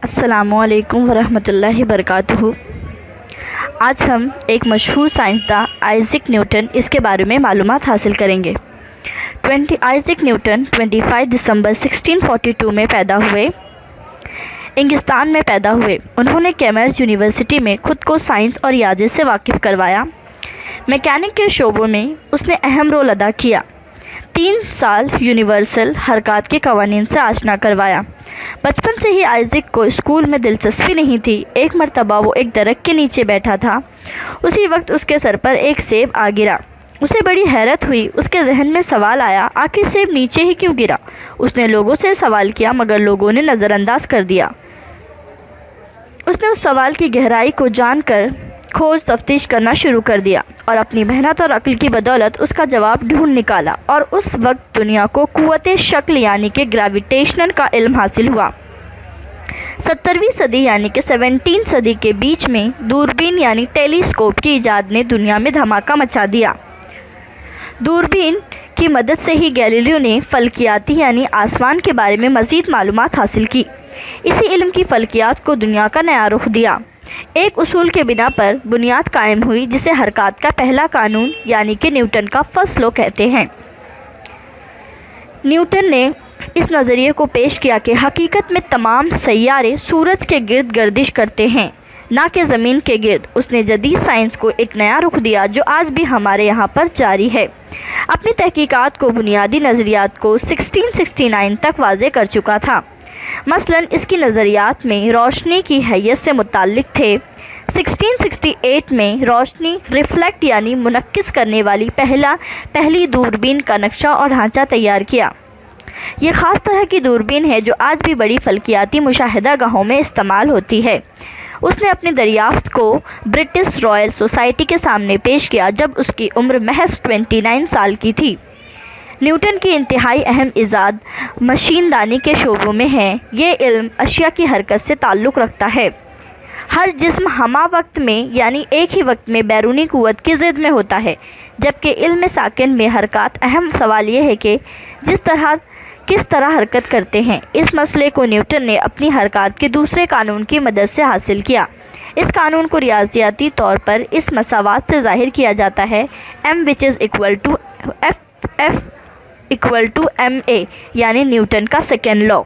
السلام علیکم ورحمۃ اللہ وبرکاتہ۔ آج ہم ایک مشہور سائنسداں آئزیک نیوٹن اس کے بارے میں معلومات حاصل کریں گے۔ آئزیک نیوٹن 25 دسمبر 1642 میں پیدا ہوئے، انگلستان میں پیدا ہوئے۔ انہوں نے کیمبرج یونیورسٹی میں خود کو سائنس اور ریاضی سے واقف کروایا۔ میکینک کے شعبوں میں اس نے اہم رول ادا کیا۔ 3 سال یونیورسل حرکات کے قوانین سے آشنا کروایا۔ بچپن سے ہی آئزیک کو اسکول میں دلچسپی نہیں تھی۔ ایک مرتبہ وہ ایک درخت کے نیچے بیٹھا تھا، اسی وقت اس کے سر پر ایک سیب آ گرا۔ اسے بڑی حیرت ہوئی۔ اس کے ذہن میں سوال آیا، آخر سیب نیچے ہی کیوں گرا؟ اس نے لوگوں سے سوال کیا مگر لوگوں نے نظر انداز کر دیا۔ اس نے اس سوال کی گہرائی کو جان کر کھوج تفتیش کرنا شروع کر دیا اور اپنی محنت اور عقل کی بدولت اس کا جواب ڈھونڈ نکالا، اور اس وقت دنیا کو قوت شکل یعنی کہ گریویٹیشن کا علم حاصل ہوا۔ 17ویں صدی یعنی کہ 17 صدی کے بیچ میں دوربین یعنی ٹیلیسکوپ کی ایجاد نے دنیا میں دھماکہ مچا دیا۔ دوربین کی مدد سے ہی گیلیلیو نے فلکیاتی یعنی آسمان کے بارے میں مزید معلومات حاصل کی۔ اسی علم کی فلکیات کو دنیا کا نیا رخ دیا۔ ایک اصول کے بنا پر بنیاد قائم ہوئی جسے حرکات کا پہلا قانون یعنی کہ نیوٹن کا فرسٹ لا کہتے ہیں۔ نیوٹن نے اس نظریے کو پیش کیا کہ حقیقت میں تمام سیارے سورج کے گرد گردش کرتے ہیں، نہ کہ زمین کے گرد۔ اس نے جدید سائنس کو ایک نیا رخ دیا جو آج بھی ہمارے یہاں پر جاری ہے۔ اپنی تحقیقات کو بنیادی نظریات کو 1669 تک واضح کر چکا تھا۔ مثلاً اس کی نظریات میں روشنی کی حیت سے متعلق تھے۔ 1668 میں روشنی ریفلیکٹ یعنی منعکس کرنے والی پہلی دوربین کا نقشہ اور ڈھانچہ تیار کیا۔ یہ خاص طرح کی دوربین ہے جو آج بھی بڑی فلکیاتی مشاہدہ گاہوں میں استعمال ہوتی ہے۔ اس نے اپنی دریافت کو برٹش رائل سوسائٹی کے سامنے پیش کیا جب اس کی عمر محض 29 سال کی تھی۔ نیوٹن کی انتہائی اہم ایجاد مشین دانی کے شعبوں میں ہے۔ یہ علم اشیاء کی حرکت سے تعلق رکھتا ہے۔ ہر جسم ہمہ وقت میں یعنی ایک ہی وقت میں بیرونی قوت کی ضد میں ہوتا ہے، جبکہ علم ساکن میں حرکات اہم سوال یہ ہے کہ کس طرح حرکت کرتے ہیں۔ اس مسئلے کو نیوٹن نے اپنی حرکات کے دوسرے قانون کی مدد سے حاصل کیا۔ اس قانون کو ریاضیاتی طور پر اس مساوات سے ظاہر کیا جاتا ہے، m=F=ma یعنی نیوٹن کا سیکنڈ لا۔